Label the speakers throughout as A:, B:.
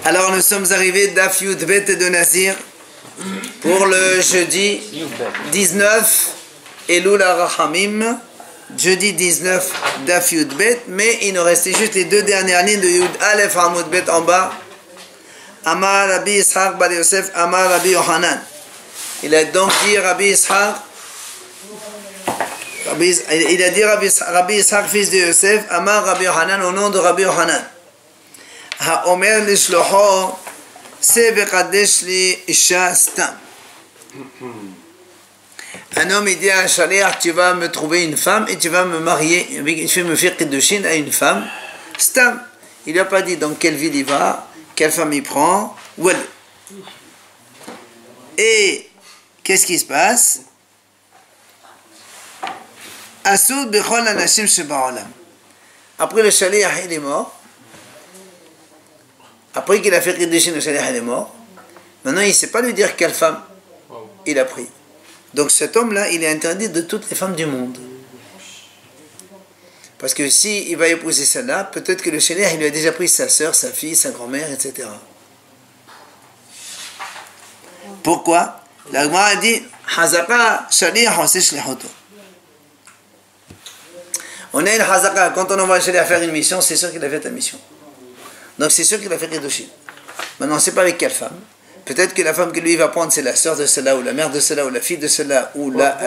A: Alors nous sommes arrivés d'Af Yud Bet de Nazir pour le jeudi 19 Elul HaRachamim, jeudi 19 d'Af Yud Bet, mais il nous restait juste les deux dernières lignes de Yud Aleph Hamud Bet en bas. Amar Rabbi Ishaq Bar Yosef, Amar Rabbi Yohanan. Il a donc dit Rabbi Ishaq, il a dit Rabbi Ishaq, fils de Yosef, Amar Rabbi Yohanan, au nom de Rabbi Yohanan. Ha'omer lishlocho, se vekadesh li isha stam. Un homme il dit à un shaliach, tu vas me trouver une femme et tu vas me marier, tu vas me faire kiddushin à une femme. Stam. Il n'a pas dit dans quelle ville il va, quelle femme il prend, où elle. Et qu'est-ce qui se passe? Asud bechol anashim sheba'olam. Après le shaliach il est mort. Après qu'il a fait kiddushin, le shaliach il est mort. Maintenant il ne sait pas lui dire quelle femme il a pris. Donc cet homme-là, il est interdit de toutes les femmes du monde. Parce que si il va épouser celle-là, peut-être que le shaliach il lui a déjà pris sa soeur, sa fille, sa grand-mère, etc. Pourquoi? La Gemara a dit Hazaka shaliach oseh shlihuto. On a une hazaka, quand on envoie un shaliach faire une mission, c'est sûr qu'il a fait la mission. Donc c'est sûr qu'il a fait kiddushin. Maintenant on ne sait pas avec quelle femme. Peut-être que la femme que lui va prendre, c'est la sœur de cela, ou la mère de cela, ou la fille de cela, ou la...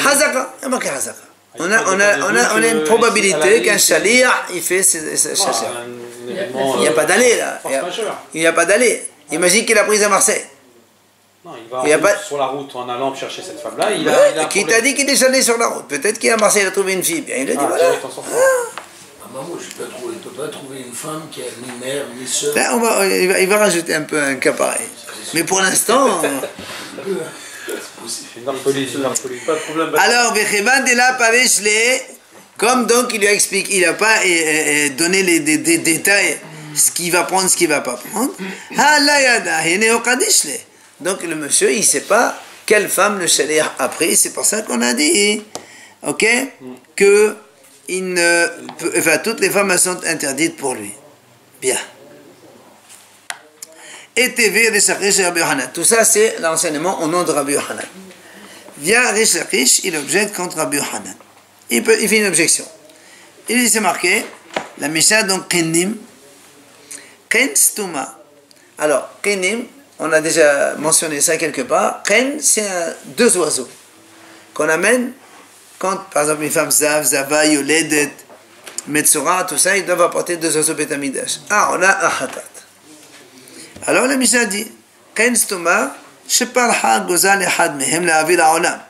A: Hazaka, il y a marqué Hazaka. On a une probabilité qu'un shaliach, il fait ses chachères. Il n'y a pas d'aller là. Il n'y a pas d'aller. Imagine qu'il a pris à Marseille.
B: Non, il va sur la route en allant chercher cette femme-là.
A: Qui t'a dit qu'il est allé sur la route? Peut-être qu'à Marseille, il a trouvé une fille. Bien, il a dit voilà.
C: Maman, il ne peut pas trouver une femme qui a ni mère, ni soeur.
A: Il va rajouter un peu un cas pareil. Mais pour l'instant...
B: Pas de problème.
A: Alors, comme donc il lui a expliqué, il n'a pas donné des détails, ce qu'il va prendre, ce qu'il ne va pas prendre. Donc le monsieur, il ne sait pas quelle femme le shaliach a pris. C'est pour ça qu'on a dit, ok, que toutes les femmes sont interdites pour lui. Bien. Et TV Rish Lakish et Rabbi Yohanan. Tout ça, c'est l'enseignement au nom de Rabbi Yohanan. Vient Rish Lakish, il objecte contre Rabbi Yohanan. Il fait une objection. Il dit, c'est marqué, la Mishnah, donc, Kenim, Ken Stuma. Alors, Kenim, on a déjà mentionné ça quelque part. Ken, c'est deux oiseaux qu'on amène quand, par exemple, une femme Zav, Zava, Yoledet, Metzora, tout ça, ils doivent apporter deux oiseaux Beth Amidash. Ah, on a un Hatat. Alors la Mishnah dit, Ken Stuma, Sheparha Gozal Ehad Mehem La'avi La'olam.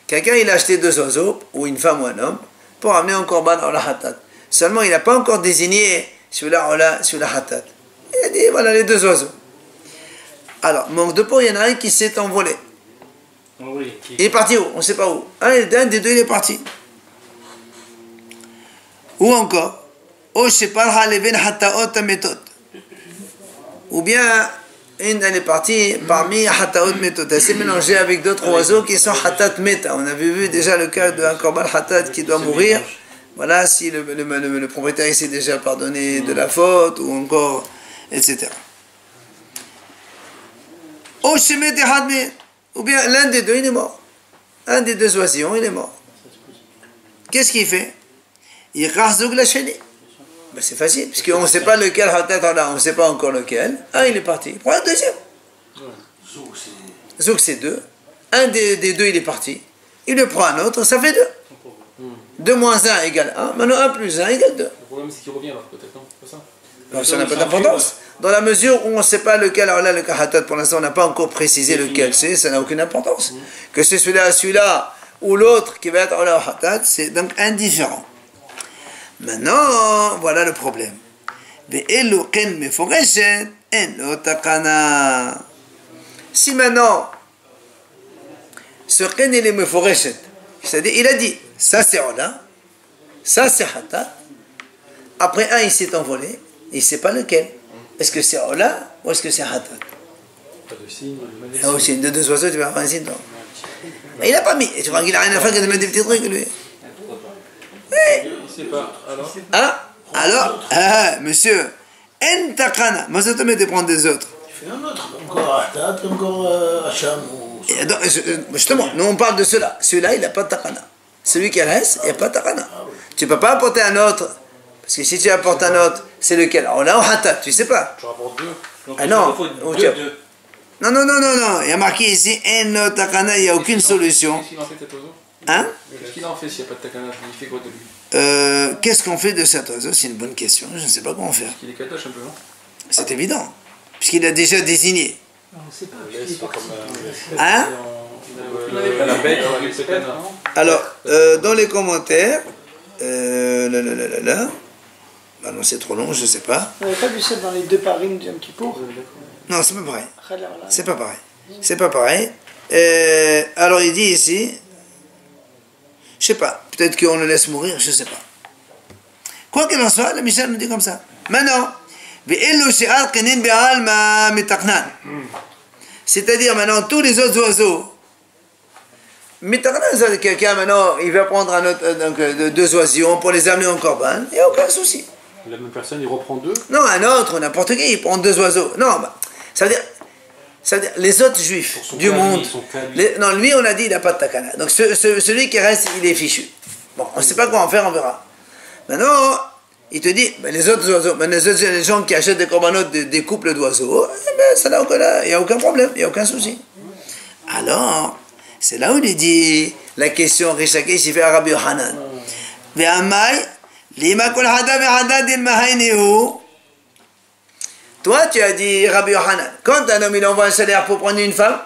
A: Quelqu'un, il a acheté deux oiseaux, ou une femme ou un homme, pour amener un korban au Hatat. Seulement, il n'a pas encore désigné celui-là Hatat. Il a dit, voilà les deux oiseaux. Alors, manque de peau, il y en a un qui s'est envolé. Il est parti où? On ne sait pas où. Un des deux, il est parti. Ou encore, ou bien, une, elle est partie parmi Hataot Metot. Elle s'est mélangée avec d'autres oiseaux qui sont Hatat Meta. On avait vu déjà le cas d'un korban Hatat qui doit mourir. Voilà, si le propriétaire s'est déjà pardonné de la faute, ou encore, etc. Ou bien l'un des deux, il est mort. Un des deux oisillons, il est mort. Qu'est-ce qu'il fait? Il razoug la chaîne. Ben c'est facile, puisqu'on ne sait pas lequel Hatat là, on ne sait pas encore lequel. Un, il est parti. Il prend un deuxième. Zouk, c'est deux. Un des deux, il est parti. Il le prend un autre, ça fait deux. 2 moins 1 égale 1. Maintenant, 1 plus 1 égale 2.
B: Le problème, c'est qu'il revient alors, peut-être, non? C'est ça?
A: Non, ça n'a pas d'importance. Dans la mesure où on ne sait pas lequel, alors là, le Hatat, pour l'instant, on n'a pas encore précisé lequel c'est, ça n'a aucune importance. Que c'est celui-là, ou l'autre qui va être au Hatat, c'est donc indifférent. Maintenant, voilà le problème. Si maintenant, ce Ken il est meforeshet, c'est-à-dire, il a dit, ça c'est Ola, ça c'est Hatat, après un il s'est envolé, il ne sait pas lequel. Est-ce que c'est Ola ou est-ce que c'est Hatat?
B: Pas de signe.
A: Ah oui, c'est deux oiseaux, tu vas avoir un signe. Mais il n'a pas mis. Tu crois qu'il n'a rien à faire que de mettre des petits trucs, lui? Oui.
B: Il ne sait pas. Alors
A: ah, monsieur, En takana. Moi, ça te met de prendre des autres.
C: Tu fais un autre, encore Hatat, encore Hacham.
A: Justement, nous on parle de cela. Celui-là, il n'a pas de takana. Celui qui reste, il n'y a pas de takana. Tu ne peux pas apporter un autre. Parce que si tu apportes un autre, c'est lequel? On a un hatat, tu ne sais pas.
B: Tu rapportes deux. Donc,
A: ah non.
B: Deux.
A: Non. Il y a marqué ici, en takana, il n'y a aucune solution.
B: Qu'est-ce qu'il en fait cet oiseau?
A: Hein?
B: Qu'est-ce qu'il en fait s'il n'y a pas de takana? Il fait quoi de lui?
A: Qu'est-ce qu'on fait de cet oiseau? C'est une bonne question. Je ne sais pas comment faire.
B: Il est kadosh un peu, non?
A: C'est évident. Puisqu'il a déjà désigné.
D: Non, on ne sait pas.
A: Hein?
B: La bête, le takana.
A: Alors, dans les commentaires, bah non, c'est trop long, je ne sais pas.
D: On n'avait pas vu ça dans les deux parim du Yom Kippour.
A: Non, c'est pas pareil. C'est pas pareil. C'est pas pareil. Alors il dit ici, je sais pas, peut-être qu'on le laisse mourir, je sais pas. Quoi qu'il en soit, la Mishnah nous dit comme ça. Maintenant, c'est-à-dire maintenant tous les autres oiseaux. Quelqu'un maintenant, il va prendre un autre, donc, deux oisillons pour les amener en corban, il n'y a aucun souci.
B: La même personne, il reprend deux?
A: Non, un autre, n'importe qui, il prend deux oiseaux. Non, bah, ça veut dire les autres juifs du monde. Non, lui, on a dit, il n'a pas de takana. Donc celui qui reste, il est fichu. Bon, on ne sait pas quoi en faire, on verra. Maintenant, il te dit, ben, les autres oiseaux, ben, les gens qui achètent des corbanotes, des couples d'oiseaux, il n'y a aucun problème, il n'y a aucun souci. Alors, c'est là où il dit la question, Rishakesh, il fait à Rabbi Yohanan. Toi, tu as dit, Rabbi Yohanan, quand un homme il envoie un salaire pour prendre une femme,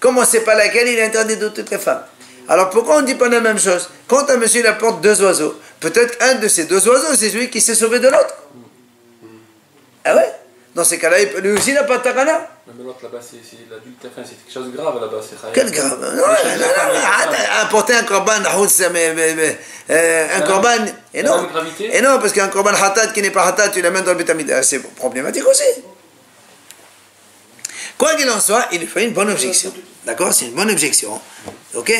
A: comme on ne sait pas laquelle, il est interdit de toutes les femmes. Alors pourquoi on ne dit pas la même chose? Quand un monsieur il apporte deux oiseaux, peut-être un de ces deux oiseaux, c'est celui qui s'est sauvé de l'autre. Ah ouais? Dans ces cas-là, lui aussi il n'a pas de takana.
B: Mais l'autre là-bas, c'est l'adultère, c'est quelque chose de grave là-bas.
A: Quel grave? Apporter un korban, un korban, et non, parce qu'un korban hatat qui n'est pas hatat, tu l'amènes dans le bétamida, c'est problématique aussi. Quoi qu'il en soit, il faut une bonne objection. D'accord? C'est une bonne objection. Ok?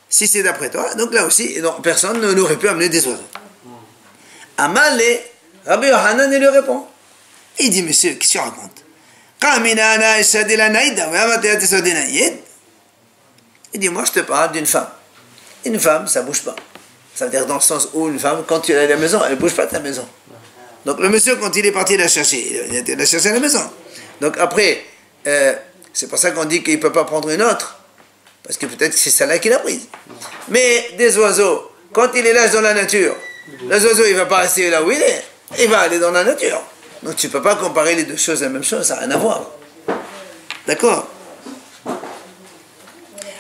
A: Si c'est d'après toi, donc là aussi, personne n'aurait pu amener des oiseaux. Amalé, Rabbi Yohanan, il lui répond. Il dit, monsieur, qu'est-ce que tu racontes? Il dit, moi je te parle d'une femme. Une femme, ça ne bouge pas. Ça veut dire dans le sens où une femme, quand tu es à la maison, elle ne bouge pas de ta maison. Donc le monsieur, quand il est parti la chercher, il a été la chercher à la maison. Donc après, c'est pour ça qu'on dit qu'il ne peut pas prendre une autre. Parce que peut-être que c'est celle-là qu'il a prise. Mais des oiseaux, quand il est là dans la nature, les oiseaux, il ne va pas rester là où il est. Il va aller dans la nature. Donc tu ne peux pas comparer les deux choses, la même chose, ça n'a rien à voir. D'accord?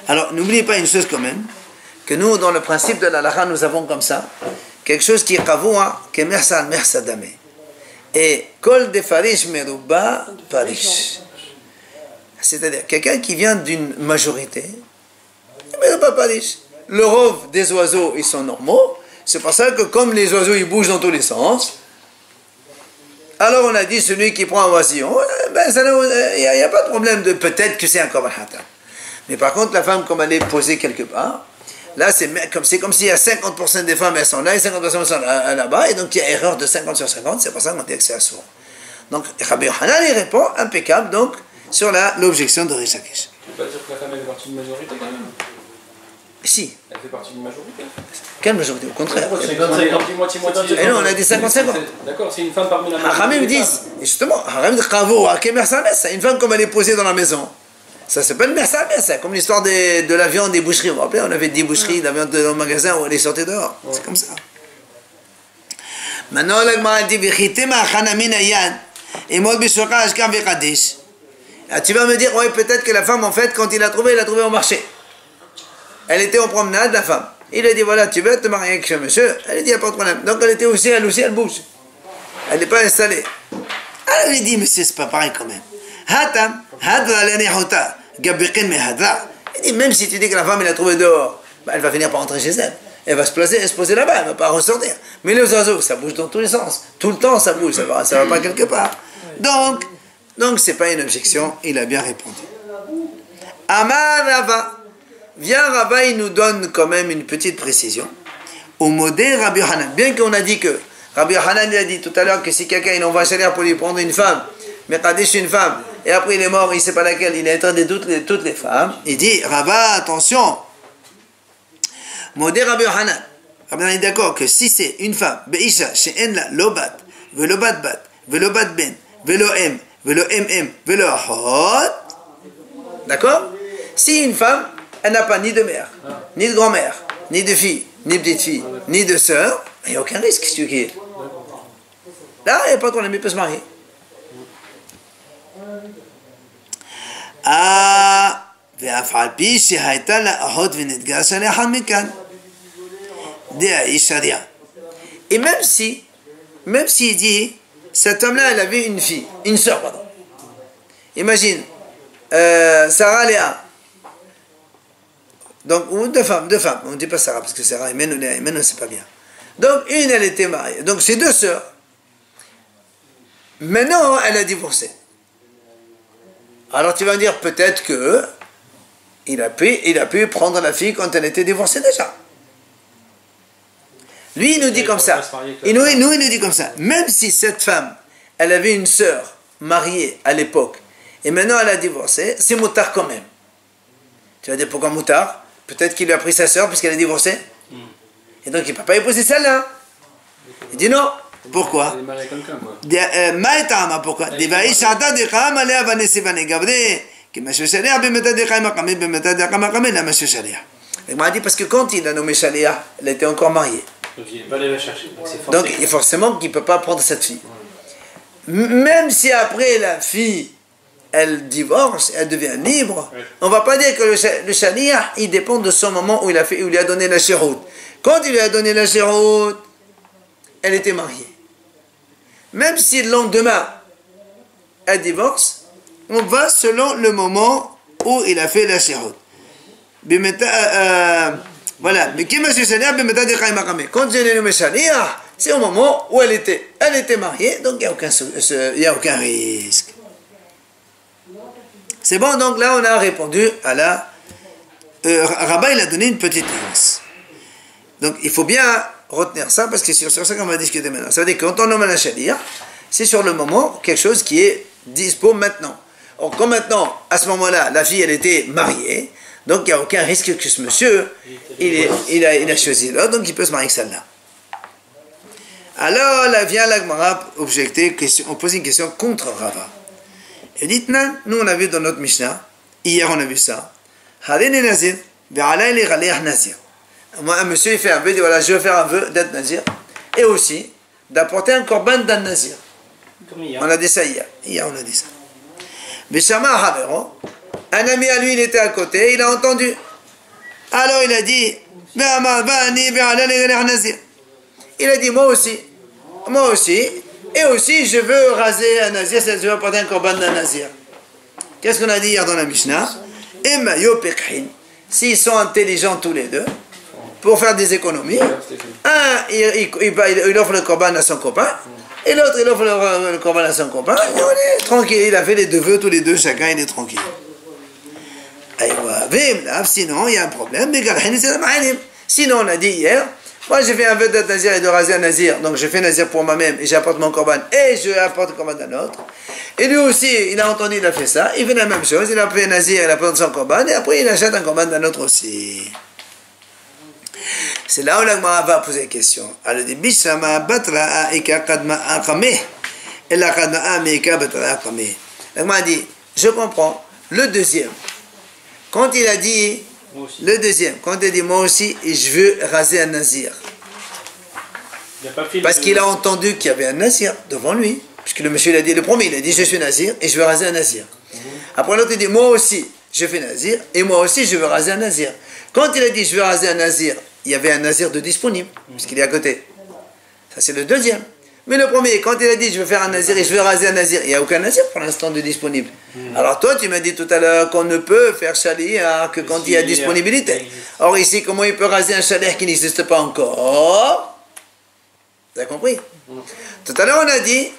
A: Alors n'oubliez pas une chose quand même, que nous, dans le principe de la halakha, nous avons comme ça, quelque chose qui est kavua, qui est mersal, mersadame. Et kol de farish meruba farish. C'est-à-dire, quelqu'un qui vient d'une majorité, meruba farish. Le rove des oiseaux, ils sont normaux. C'est pour ça que comme les oiseaux, ils bougent dans tous les sens, alors on a dit, celui qui prend un oisillon, ben, il n'y a pas de problème de peut-être que c'est un korban hatat. Mais par contre, la femme, comme elle est posée quelque part, là, c'est comme s'il y a 50% des femmes, elles sont là, et 50% sont là-bas, et donc il y a erreur de 50 sur 50, c'est pour ça qu'on dit que c'est assourd. Donc, Rabbi Yohanan, il répond, impeccable, donc, sur l'objection de Rish Lakish.
B: Tu peux pas dire que la femme, elle fait partie d'une majorité quand même?
A: Si.
B: Elle fait partie d'une majorité.
A: Quelle majorité? Au contraire.
B: C'est moitié-moitié.
A: Et non, on a dit 50-50.
B: D'accord, c'est une femme parmi la majorité.
A: Haramim disent, justement, Haramim dit, bravo, c'est une femme comme elle est posée dans la maison. Ça s'appelle mersamès, c'est comme l'histoire de la viande des boucheries. Vous vous rappelez, on avait 10 boucheries, la viande dans le magasin où elle est sortie dehors. C'est comme ça. Maintenant, la Gemara dit, tu vas me dire, ouais, peut-être que la femme, en fait, quand il l'a trouvée au marché. Elle était en promenade, la femme. Il a dit, voilà, tu veux te marier avec ce monsieur? Elle a dit, il n'y a pas de problème. Donc elle était aussi, elle bouge. Elle n'est pas installée. Elle lui dit, monsieur, c'est pas pareil quand même. Il dit, même si tu dis que la femme, elle a trouvé dehors, bah, elle va finir par rentrer chez elle. Elle va se poser là-bas, elle ne va pas ressortir. Mais les oiseaux, ça bouge dans tous les sens. Tout le temps, ça bouge, ça va pas quelque part. Donc c'est pas une objection, il a bien répondu. Amar Rava. Viens, Rava, il nous donne quand même une petite précision. Au modé Rabbi Yohanan, bien qu'on a dit que Rabbi Yochanan, il a dit tout à l'heure que si quelqu'un il envoie un shaliach pour lui prendre une femme, mais Kadesh une femme, et après il est mort, il ne sait pas laquelle, il a interdit toutes les femmes, il dit, Rava, attention, Modé Rabbi Yochanan. Rabbi Yochanan est d'accord que si c'est une femme, Be'isha, she'en la, lo bat, velo bat bat, velo bat ben, velo em, velo em, velo hot, d'accord? Si une femme, elle n'a pas ni de mère, ni de grand-mère, ni de fille, ni de petite-fille, ni de sœur, il n'y a aucun risque, si tu veux. Là, il n'y a pas de problème, il peut se marier. ואף על פי שהייתה לה אחות ונתגרש עליה אחד מכאן. דהאי שריעה. Et même si il dit, cette femme-là, elle avait une fille, une sœur, pardon. Imagine, Sarah, Léa. Donc, ou deux femmes, on ne dit pas Sarah, parce que Sarah et Léa, c'est pas bien. Donc, une, elle était mariée. Donc, c'est deux sœurs. Maintenant, elle a divorcé. Alors, tu vas me dire, peut-être que il a pu prendre la fille quand elle était divorcée déjà. Lui, il nous dit comme ça. Il nous dit comme ça. Même si cette femme, elle avait une sœur mariée à l'époque, et maintenant elle a divorcé, c'est moutard quand même. Tu vas dire, pourquoi moutard? Peut-être qu'il lui a pris sa sœur puisqu'elle est divorcée. Et donc il ne peut pas épouser celle-là. Il dit non. Pourquoi? Pourquoi? Il m'a dit parce que quand il a nommé Shalia, elle était encore mariée.
B: Donc il n'est pas allé la chercher.
A: Donc forcément qu'il ne peut pas prendre cette fille. Même si après la fille, elle divorce, elle devient libre, on ne va pas dire que le Shalia, il dépend de son moment où il lui a donné la chéroute. Quand il lui a donné la chéroute, elle était mariée. Même si le lendemain, elle divorce, on va selon le moment où il a fait la chéroute. Voilà. Quand j'ai nommé Shalia, c'est au moment où elle était mariée, donc il n'y a aucun risque. C'est bon, donc là on a répondu à la... Rabat, il a donné une petite nuance. Donc il faut bien retenir ça, parce que c'est sur ça qu'on va discuter maintenant. Ça veut dire que quand on nomme la Shalia, c'est sur le moment quelque chose qui est dispo maintenant. Or, comme maintenant, à ce moment-là, la fille, elle était mariée, donc il n'y a aucun risque que ce monsieur, il a choisi l'autre, donc il peut se marier avec celle-là. Alors, là vient la Gemara objecter, on pose une question contre Rava. Il dit, nous on a vu dans notre Mishnah, hier on a vu ça, moi, un monsieur il fait un vœu, il dit voilà, je veux faire un vœu d'être nazir, et aussi d'apporter un korban d'un nazir. On a dit ça hier. Hier on a dit ça. Bishama Havero, un ami à lui, il était à côté, il a entendu. Alors il a dit, il a dit moi aussi, et aussi je veux raser un nazir, je veux apporter un korban d'un nazir. Qu'est-ce qu'on a dit hier dans la Mishnah? S'ils sont intelligents tous les deux, pour faire des économies, un il offre le korban à son copain, et l'autre il offre le korban à son copain, et on est tranquille, il a fait les deux vœux tous les deux, chacun il est tranquille. Sinon il y a un problème, sinon on a dit hier, moi j'ai fait un vœu d'être nazir et de raser un nazir, donc je fais nazir pour moi-même et j'apporte mon korban et je apporte le korban d'un autre, et lui aussi il a entendu, il a fait ça, il fait la même chose, il a fait nazir, il apporte son korban et après il achète un korban d'un autre aussi. C'est là où la Gemara va poser la question. Elle dit Bishama batra ika kadma akame. Et la kadma ika batra akame. La Gemara dit je comprends. Le deuxième, quand il a dit moi aussi, je veux raser un nazir. Parce qu'il a entendu qu'il y avait un nazir devant lui. Puisque le monsieur il a dit, le premier il a dit je suis nazir et je veux raser un nazir. Après l'autre il dit moi aussi je fais nazir et moi aussi je veux raser un nazir. Quand il a dit je veux raser un nazir, il y avait un nazir de disponible, puisqu'il est à côté. Ça c'est le deuxième. Mais le premier, quand il a dit je veux faire un nazir et je veux raser un nazir, il n'y a aucun nazir pour l'instant de disponible. Alors toi tu m'as dit tout à l'heure qu'on ne peut faire shalia que quand il y a disponibilité. Or ici, comment il peut raser un shalia qui n'existe pas encore? Vous avez compris? Tout à l'heure on a dit,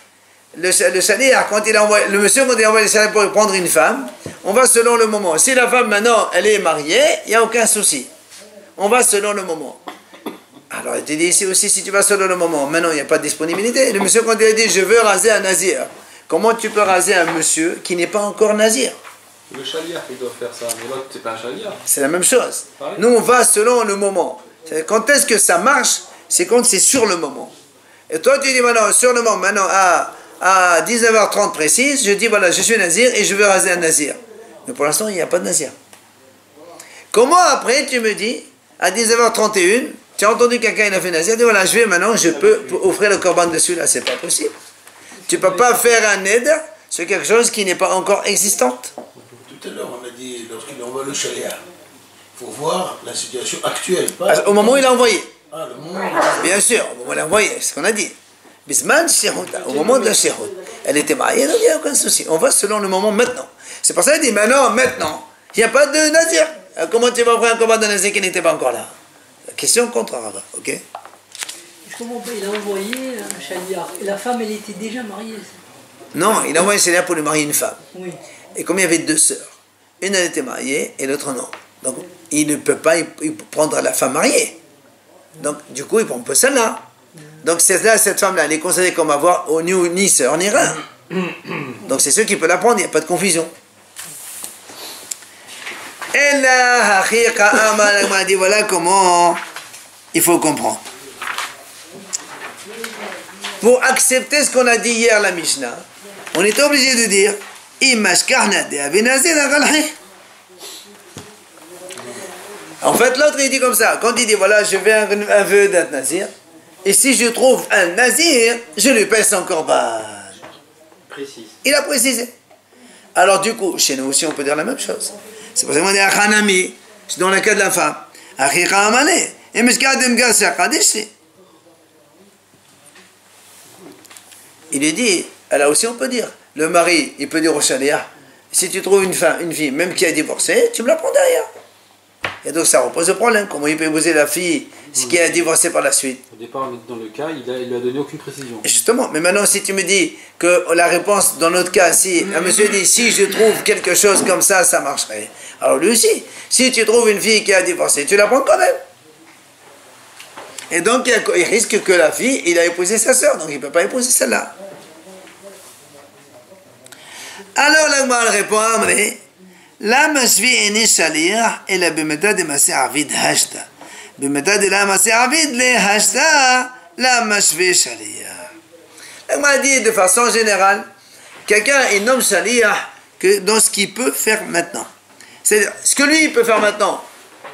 A: le shalia, quand il a envoyé, le monsieur quand il a envoyé le shalia pour prendre une femme, on va selon le moment. Si la femme maintenant elle est mariée, il n'y a aucun souci. On va selon le moment. Alors il te dit ici aussi, si tu vas selon le moment, maintenant il n'y a pas de disponibilité. Le monsieur, quand il a dit je veux raser un nazir, comment tu peux raser un monsieur qui n'est pas encore nazir?
B: Le chaliar, il doit faire ça, mais l'autre, c'est pas un chaliar.
A: C'est la même chose.
B: Pareil.
A: Nous, on va selon le moment. Quand est-ce que ça marche? C'est quand c'est sur le moment. Et toi, tu dis maintenant, sur le moment, maintenant à 19h30 précise, je dis voilà, je suis nazir et je veux raser un nazir. Mais pour l'instant, il n'y a pas de nazir. Comment après, tu me dis, à 19h31, tu as entendu quelqu'un, il a fait nazir, tu dis voilà, je vais maintenant, je peux offrir le corban dessus, là, c'est pas possible. Tu ne peux pas faire un neder sur quelque chose qui n'est pas encore existante.
C: Tout à l'heure, on a dit, lorsqu'il envoie le chaliar, il faut voir la situation actuelle. Pas
A: Au moment où il a envoyé.
C: Ah, le moment.
A: Bien sûr, au moment où il a envoyé, c'est ce qu'on a dit. Bisman Shehuta, au moment de la Shehut. Elle était mariée, donc il n'y a aucun souci. On va selon le moment maintenant. C'est pour ça qu'il dit maintenant, il n'y a pas de nazir. Comment tu vas offrir un corban de nazir qui n'était pas encore là? La question contre Rava, ok?
D: Je comprends pas, il a envoyé un chaliar. Et la femme, elle était déjà mariée.
A: Non, il a envoyé un chaliar pour lui marier une femme.
D: Oui.
A: Et comme il y avait deux sœurs, une elle était mariée et l'autre non. Donc il ne peut pas prendre la femme mariée. Donc du coup il prend un peu celle-là. Donc cette femme-là, elle est considérée comme avoir ni sœur ni rien. Donc c'est ceux qui peuvent la prendre, il n'y a pas de confusion. Et là, on a dit voilà comment il faut comprendre. Pour accepter ce qu'on a dit hier la Mishnah, on est obligé de dire en fait, l'autre il dit comme ça, quand il dit voilà, je vais un vœu d'être nazir, et si je trouve un nazir, je lui paie son corban.
B: Précise.
A: Il a précisé. Alors du coup, chez nous aussi on peut dire la même chose. C'est pour ça qu'on dit Achanami, c'est dans le cas de la femme. Il est dit, là aussi on peut dire, le mari, il peut dire au chaliar, si tu trouves une fille, même qui a divorcé, tu me la prends derrière. Et donc ça repose le problème. Comment il peut épouser la fille qui a divorcé par la suite?
B: Au départ, dans le cas, il lui a donné aucune précision.
A: Et justement, mais maintenant si tu me dis que la réponse, dans notre cas, si un monsieur dit, si je trouve quelque chose comme ça, ça marcherait. Alors lui aussi, si tu trouves une fille qui a divorcé, tu la prends quand même. Et donc il risque que la fille, il a épousé sa sœur, donc il ne peut pas épouser celle-là. Alors la Gemara répond, Amré, la mashvi eni shaliach, et la bimeda de masé avid hashta. Bimeda de la masé avid le hashta, la mashvi shaliach. La Gemara dit de façon générale, quelqu'un il nomme shaliach que dans ce qu'il peut faire maintenant. C'est-à-dire, ce que lui il peut faire maintenant,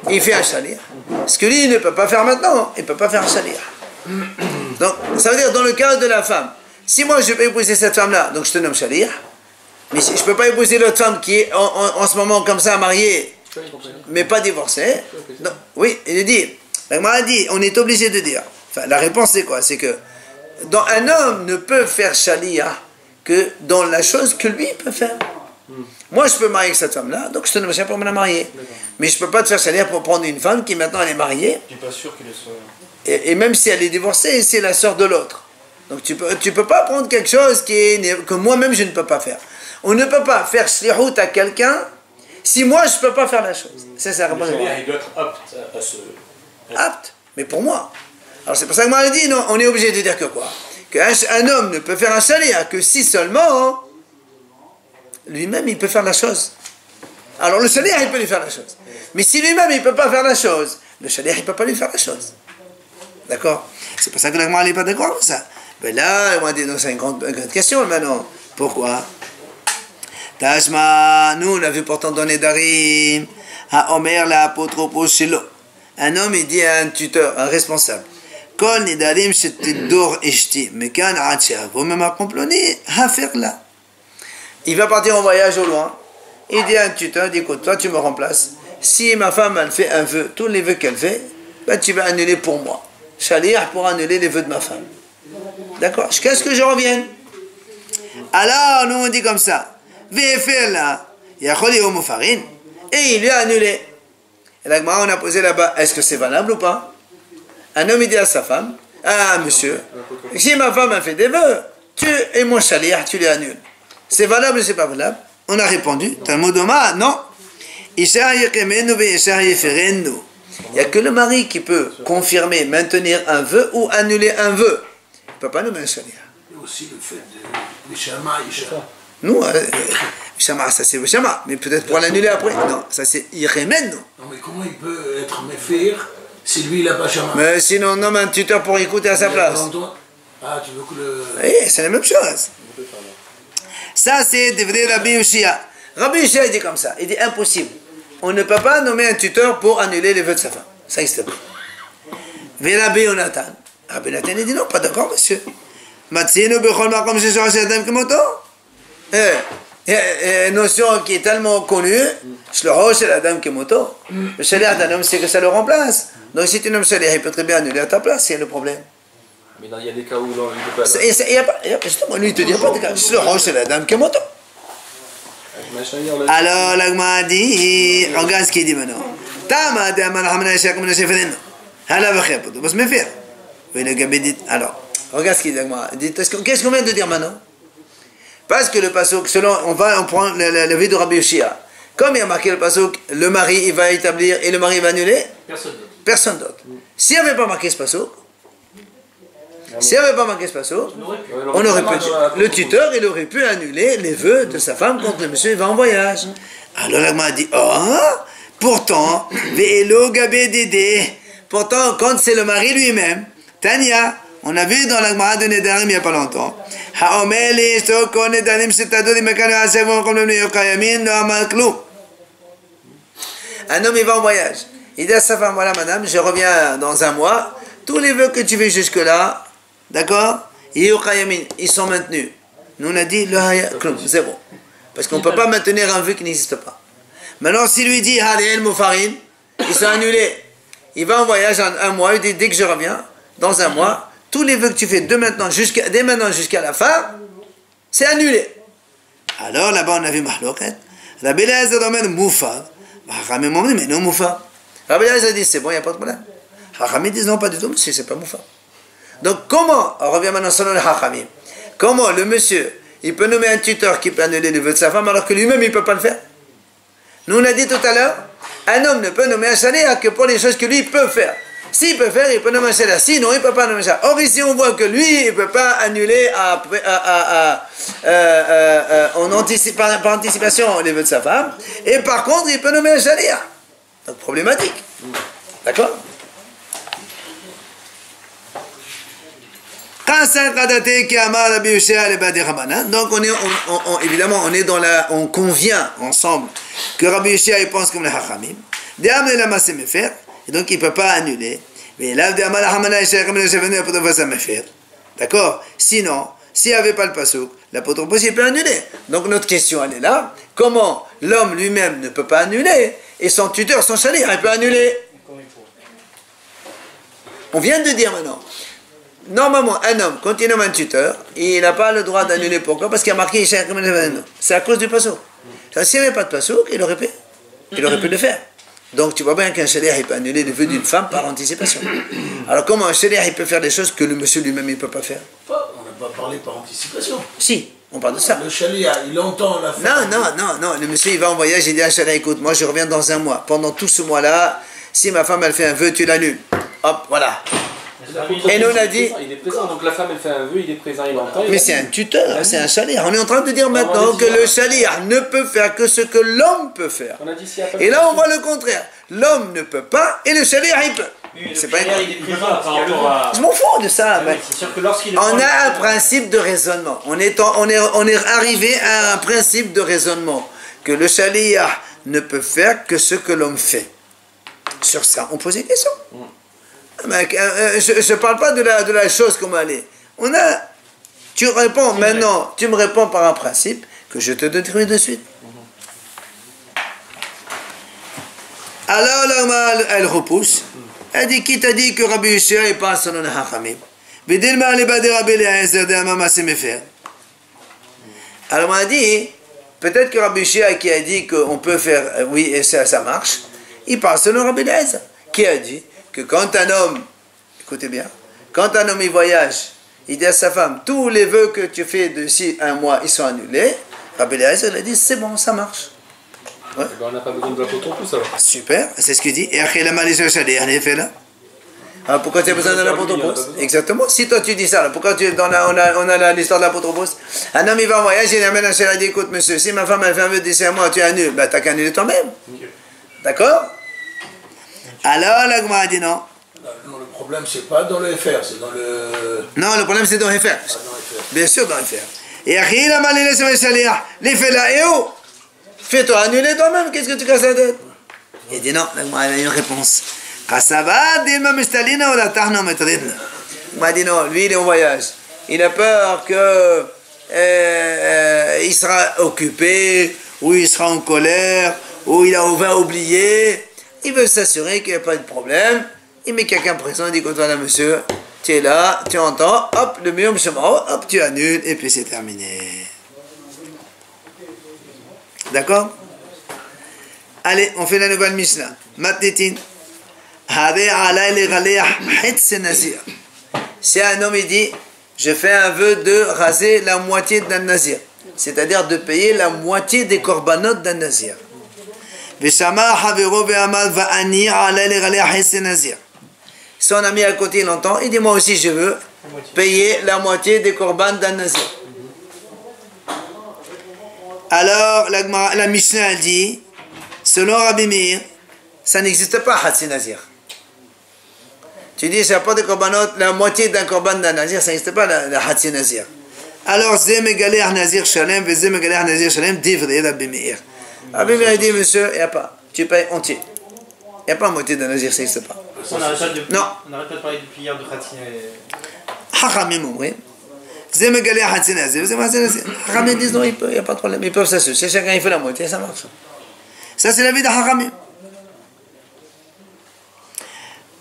A: il fait un shaliach. Ce que lui il ne peut pas faire maintenant, il ne peut pas faire un shaliach. Donc, ça veut dire dans le cas de la femme, si moi je peux épouser cette femme-là, donc je te nomme shaliach, mais si je ne peux pas épouser l'autre femme qui est en ce moment comme ça mariée, mais pas divorcée, donc, oui, il dit, la Gemara dit, on est obligé de dire, enfin la réponse c'est quoi? C'est que un homme ne peut faire shaliach que dans la chose que lui peut faire. Moi je peux marier avec cette femme-là, donc je te nomme shaliach pour me la marier. Mais je ne peux pas te faire shaliach pour prendre une femme qui maintenant elle est mariée.
B: Tu n'es pas sûr qu'il soit...
A: Et même si elle est divorcée, c'est la sœur de l'autre. Donc tu peux pas prendre quelque chose que moi-même je ne peux pas faire. On ne peut pas faire shlihout à quelqu'un si moi je ne peux pas faire la chose. C'est ça.
B: Il doit être apte à ce...
A: Apte, mais pour moi. Alors c'est pour ça que moi je dis, non, on est obligé de dire que quoi? Qu'un homme ne peut faire un shaliach que si seulement lui-même il peut faire la chose. Alors le shaliach il peut lui faire la chose. Mais si lui-même il ne peut pas faire la chose, le shaliach il ne peut pas lui faire la chose. D'accord? C'est pour ça que la Gemara n'est pas d'accord avec ça. Mais là, on dit, c'est une grande question maintenant. Pourquoi? Tashma, nous on avait pourtant donné Darim à Omer l'apotropos shelo. Un homme il dit à un tuteur, un responsable, Kol nidarim shetidor eshti, mekan atcha, vous même accompagné, hafer là. Il va partir en voyage au loin. Il dit à un tuteur, écoute, toi tu me remplaces. Si ma femme elle fait un vœu, tous les vœux qu'elle fait, ben, tu vas annuler pour moi. Shaliach pour annuler les vœux de ma femme. D'accord? Jusqu'à ce que je revienne. Alors, nous on dit comme ça. Et il lui a annulé. Et là, on a posé là-bas, est-ce que c'est valable ou pas? Un homme il dit à sa femme, ah monsieur, si ma femme a fait des vœux, tu es mon shaliach, tu les annules. C'est valable ou c'est pas valable? On a répondu, Talmud Omar, non. Il n'y a que le mari qui peut confirmer, maintenir un vœu ou annuler un vœu. Il ne peut pas nommer un shaliach.
C: Il y a aussi le fait de Ishama, Isha.
A: Nous, Shama, ça c'est Shama, mais peut-être pour l'annuler après. Non, ça c'est Iremen, non.
C: Non, mais comment il peut être méfir si lui il n'a pas Shama?
A: Mais sinon, on nomme un tuteur pour écouter à sa place.
C: Ah, tu veux que le.
A: Oui, c'est la même chose. Ça, c'est Devré Rabbi Yoshia. Rabbi Yoshia, il dit comme ça. Il dit impossible. On ne peut pas nommer un tuteur pour annuler les vœux de sa femme. Ça n'existe pas. Rabbi Yonatan. Rabbi Yonatan, il dit non, pas d'accord, monsieur. Matsino Bechol Makom Sheshua Shadam Kemoto. Une notion qui est tellement connue. Shloho Shadam Kemoto. Le shaliach d'un homme, c'est que ça le remplace. Donc si tu nommes shaliach, il peut très bien annuler à ta place, c'est le problème.
B: Mais il y a des cas où non, il ne peut pas.
A: Justement, lui, il te dit pas de cas. Shloho Shadam Kemoto. Alors, l'agma dit, regarde ce qu'il dit maintenant. Alors, regarde ce qu'il dit, l'agma. Qu'est-ce qu'on vient de dire maintenant? Parce que le pasuk, on prend le vie de Rabbi Yoshia. Comme il y a marqué le pasuk, le mari, il va établir et le mari va annuler. Personne d'autre. S'il n'y avait pas marqué ce pasuk, on aurait pu, le tuteur, il aurait pu annuler les vœux de sa femme quand le monsieur va en voyage. Alors l'agma a dit, pourtant, quand c'est le mari lui-même, Tania, on a vu dans l'agma de Nedarim il n'y a pas longtemps, un homme il va en voyage, il dit à sa femme, voilà madame, je reviens dans un mois, tous les vœux que tu fais jusque-là, d'accord? Ils sont maintenus. Nous on a dit le haya, zéro. Parce qu'on ne peut pas maintenir un vœu qui n'existe pas. Maintenant, s'il lui dit Hariel Moufarin, ils sont annulés. Il va en voyage en un mois, il dit dès que je reviens, dans un mois, tous les vœux que tu fais dès maintenant jusqu'à la fin, c'est annulé. Alors là-bas on a vu Mahloket. Rabbi Eliezer domaine Moufa. Chachamim ont dit mais non Moufa. Rabbi Eliezer dit c'est bon, il n'y a pas de problème. Chachamim disent non, pas du tout, monsieur, c'est pas Moufa. Donc comment, on revient maintenant sur le Chachamim, comment le monsieur, il peut nommer un tuteur qui peut annuler les vœux de sa femme alors que lui-même il ne peut pas le faire? Nous on a dit tout à l'heure, un homme ne peut nommer un shaliach que pour les choses que lui peut faire. S'il peut faire, il peut nommer un shaliach, sinon il ne peut pas nommer ça. Or ici on voit que lui, il ne peut pas annuler par anticipation les vœux de sa femme, et par contre il peut nommer un shaliach. Donc problématique. D'accord? Donc évidemment on convient ensemble que Rabbi Yoshia il pense comme les Hachamim. Et donc il ne peut pas annuler. D'accord? Sinon, s'il n'y avait pas le pasuk, l'apôtre possible peut annuler. Donc notre question elle est là. Comment l'homme lui-même ne peut pas annuler et son tuteur, son shaliach, il peut annuler? On vient de dire maintenant. Normalement, un homme, quand il nomme un tuteur, il n'a pas le droit d'annuler. Pourquoi? Parce qu'il a marqué c'est à cause du pasuk. S'il n'y avait pas de pasuk, il aurait pu le faire. Donc tu vois bien qu'un shaliach il peut annuler le vœu d'une femme par anticipation. Alors comment un shaliach il peut faire des choses que le monsieur lui-même il ne peut pas faire?
C: On n'a pas parlé par anticipation.
A: Si, on parle de ça.
C: Le shaliach, il entend la femme.
A: Non. Le monsieur il va en voyage, il dit à un shaliach, écoute, moi je reviens dans un mois. Pendant tout ce mois-là, si ma femme elle fait un vœu, tu l'annules. Hop, voilà. Et nous on a dit.
B: Il est présent, donc la femme elle fait un vœu, il est présent, il entend.
A: Mais c'est un tuteur, c'est un shaliach. On est en train de dire maintenant que le shaliach ne peut faire que ce que l'homme peut faire. Et là on voit le contraire. L'homme ne peut pas et le shaliach il peut. C'est pas je m'en fous de ça. On a un principe de raisonnement. On est arrivé à un principe de raisonnement que le shaliach ne peut faire que ce que l'homme fait. Sur ça, on pose des questions. Je ne parle pas de la chose comme elle est. Tu réponds maintenant, tu me réponds par un principe que je te donnerai de suite. Alors là, elle repousse. Elle dit, qui t'a dit que Rabbi Yoshia est pas selon les Hachamim? Alors on a dit, peut-être que Rabbi Yoshia qui a dit qu'on peut faire, oui, et ça marche, il parle selon Rabbi Eliezer, qui a dit que quand un homme, écoutez bien, quand un homme il voyage, il dit à sa femme, tous les vœux que tu fais d'ici un mois, ils sont annulés. Rabbi Eliezer a dit, c'est bon, ça marche. Ouais.
B: On n'a pas besoin de l'apotropos alors.
A: Super, c'est ce qu'il dit. Et après, la malédiction shaliach, en effet là. Alors pourquoi tu as besoin de l'apotropos? Exactement. Si toi tu dis ça, là, pourquoi on a l'histoire de l'apotropos? Un homme il va en voyage, il amène un shaliach, il dit écoute monsieur, si ma femme elle fait un vœu d'ici à moi, tu annules, bah t'as qu'à annuler toi-même. D'accord? Alors la Gemara dit non.
C: Non, le problème c'est pas dans le FR, c'est dans le.
A: Non, le problème c'est dans les fers.
C: Ah, dans le FR.
A: Bien sûr dans les fers. Et après la malédiction shaliach, les faits là, et oh, fais-toi annuler toi-même, qu'est-ce que tu casses la tête? Il dit non, la Gemara a une réponse. Il m'a dit non, lui il est en voyage. Il a peur que il sera occupé, ou il sera en colère, ou il va oublier. Il veut s'assurer qu'il n'y a pas de problème. Il met quelqu'un présent, il dit écoute voilà monsieur, tu es là, tu entends, hop, le mieux hop, tu annules, et puis c'est terminé. D'accord? Allez, on fait la nouvelle Mishnah. Matnitin. Si un homme il dit je fais un vœu de raser la moitié d'un nazir, c'est-à-dire de payer la moitié des korbanot d'un nazir. Son ami à côté il entend, il dit moi aussi je veux payer la moitié des korban d'un nazir. Alors la Mishnah elle dit selon Rabbi Meir ça n'existe pas Hatsi Nazir. Tu dis, c'est pas de korbanot, la moitié d'un korban d'un nazir, ça n'existe pas la Hatsi Nazir. Alors, Zé Megaleh Nazir Shalem, Zé Megaleh Nazir Shalem, Divrei Rabbi Meir. Rabbi Meir dit, monsieur, il n'y a pas, tu payes entier. Il n'y a pas moitié d'un nazir, ça n'existe pas.
B: On arrête pas de parler du prière de Hatsi.
A: Hachamim, oui. Zé Megaleh Hatsi Nazir, Zé Megaleh Nazir. Hachamim disent, non, il n'y a pas de problème, ils peuvent s'assurer. Si chacun il fait la moitié, ça marche. Ça, c'est la vie de Hachamim.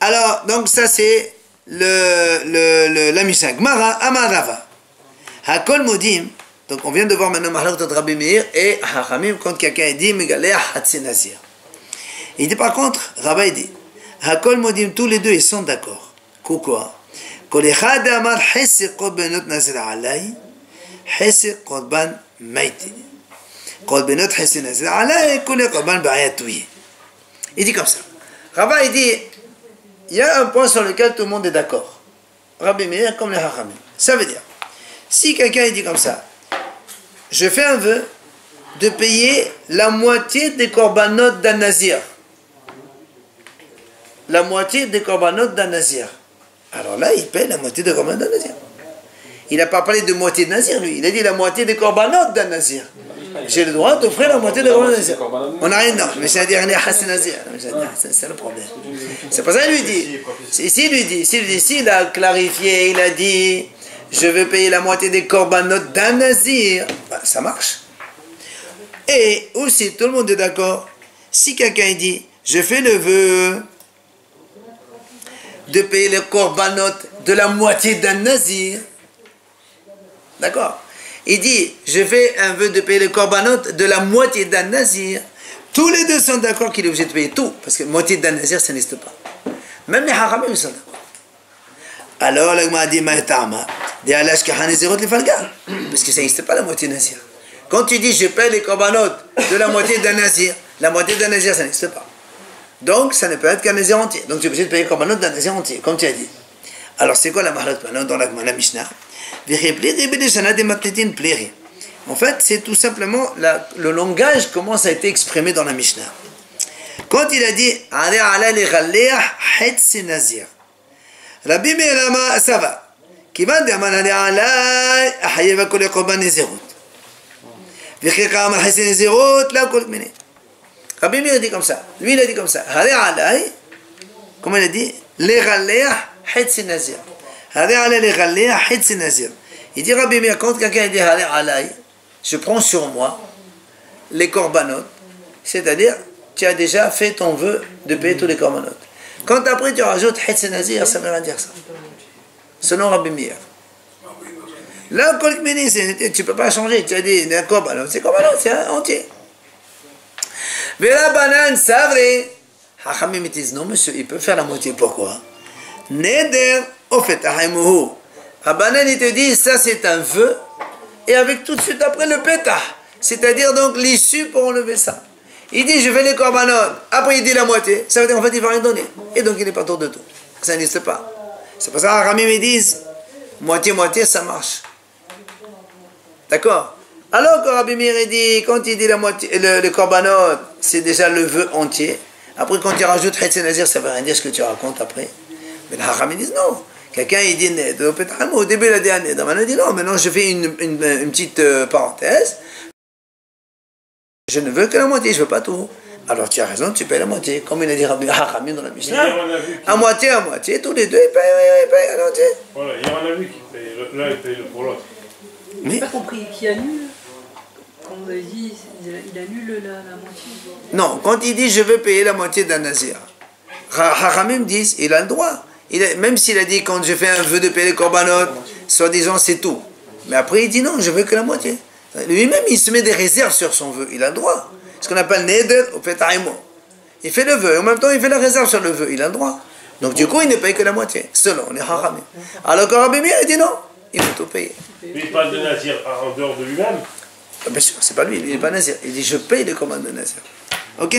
A: Alors, donc ça c'est la Mishnah. Gemara Amarava. Hakol Modim. Donc on vient de voir maintenant Mahalak de Rabbi Meir et Hachamim quand quelqu'un dit Megaleh Hatsi Nazir. Il dit par contre, Rabbi dit Hakol Modim, tous les deux ils sont d'accord. Pourquoi? Kol echad amar hesi korbanot nazir alay, hesi korban maiti. Korbanot hesi nazir alay, kol korban ba'ayatouye. Il dit comme ça. Rabbi dit il y a un point sur lequel tout le monde est d'accord. Rabbi Meir comme les Hachamim. Ça veut dire, si quelqu'un dit comme ça, je fais un vœu de payer la moitié des korbanot d'un nazir. La moitié des korbanot d'un nazir. Alors là, il paye la moitié des korbanot d'un nazir. Il n'a pas parlé de moitié de nazir, lui. Il a dit la moitié des korbanot d'un nazir. J'ai le droit d'offrir la moitié de korbanot d'un nazir. On n'a rien, non. Mais c'est un dernier Hassan Nazir. C'est le problème. C'est pour ça qu'il lui dit. S'il a clarifié, il a dit je veux payer la moitié des korbanot d'un nazir, ben, ça marche. Et aussi, tout le monde est d'accord. Si quelqu'un dit je fais le vœu de payer les korbanot de la moitié d'un nazir, d'accord? Il dit, je fais un vœu de payer les korbanot de la moitié d'un nazir. Tous les deux sont d'accord qu'il est obligé de payer tout, parce que moitié d'un nazir, ça n'existe pas. Même les Hachamim sont d'accord. Alors, la Gemara dit, parce que ça n'existe pas la moitié d'un nazir. Quand tu dis, je paye les korbanot de la moitié d'un nazir, la moitié d'un nazir, ça n'existe pas. Donc, ça ne peut être qu'un nazir entier. Donc, tu es obligé de payer les korbanot d'un nazir entier, comme tu as dit. Alors, c'est quoi la mahalot maintenant dans la Mishnah? En fait, c'est tout simplement le langage, comment ça a été exprimé dans la Mishnah. Quand il a dit Rabbi Meir, ça va. Rabbi Meir dit comme ça. Lui, il a dit comme ça. Comment il a dit? Il dit Rabbi Meir, quand quelqu'un dit je prends sur moi les korbanot, c'est-à-dire tu as déjà fait ton vœu de payer tous les korbanot. Quand après tu rajoutes Hetz Nazir, ça ne veut rien dire ça. Selon Rabbi Meir. Là, tu ne peux pas changer, tu as dit korbanot, c'est korbanot, c'est entier. Vela banan savre. Hachamim disent non monsieur, il peut faire la moitié, pourquoi? Neder ofetahimuhu. Rabbanan il te dit ça c'est un vœu et avec tout de suite après le pétah, c'est-à-dire donc l'issue pour enlever ça. Il dit je fais les corbanotes, après il dit la moitié, ça veut dire en fait il ne va rien donner. Et donc il est pas tour de tout. Ça n'existe pas. C'est pour ça que les Ramim ils disent moitié-moitié ça marche. D'accord? Alors que Rabbi Meir dit, quand il dit la moitié, le korbanot, c'est déjà le vœu entier. Après, quand il rajoute Hetz Nazir, ça ne veut rien dire ce que tu racontes après. Mais les Hachamim disent non. Quelqu'un il dit au début il a dit Neder. Maintenant il dit non, maintenant je fais une petite parenthèse. Je ne veux que la moitié, je ne veux pas tout. Alors tu as raison, tu payes la moitié. Comme il a dit Rabbi Hachamim dans la Mishnah. À moitié, tous les deux ils payent à la moitié.
E: Voilà, il y en a vu qui paye, là il paye pour l'autre.
D: Je n'ai pas compris qui annule. Quand vous avez dit, il annule la moitié.
A: Non, quand il dit je veux payer la moitié d'un nazir, Hachamim disent il a le droit. Même s'il a dit quand je fais un vœu de payer les korbanot, soi-disant c'est tout. Mais après il dit non, je veux que la moitié. Lui-même il se met des réserves sur son vœu, il a le droit. Ce qu'on appelle neder ou petahimo. Il fait le vœu, et en même temps il fait la réserve sur le vœu, il a le droit. Donc du coup il ne paye que la moitié, selon les Hachamim. Alors que Rabbi Meir il dit non, il faut tout payer.
E: Mais il parle de Nazir en dehors de lui-même.
A: Bien sûr, c'est pas lui, il n'est pas nazir. Il dit je paye les commandes de nazir. Ok?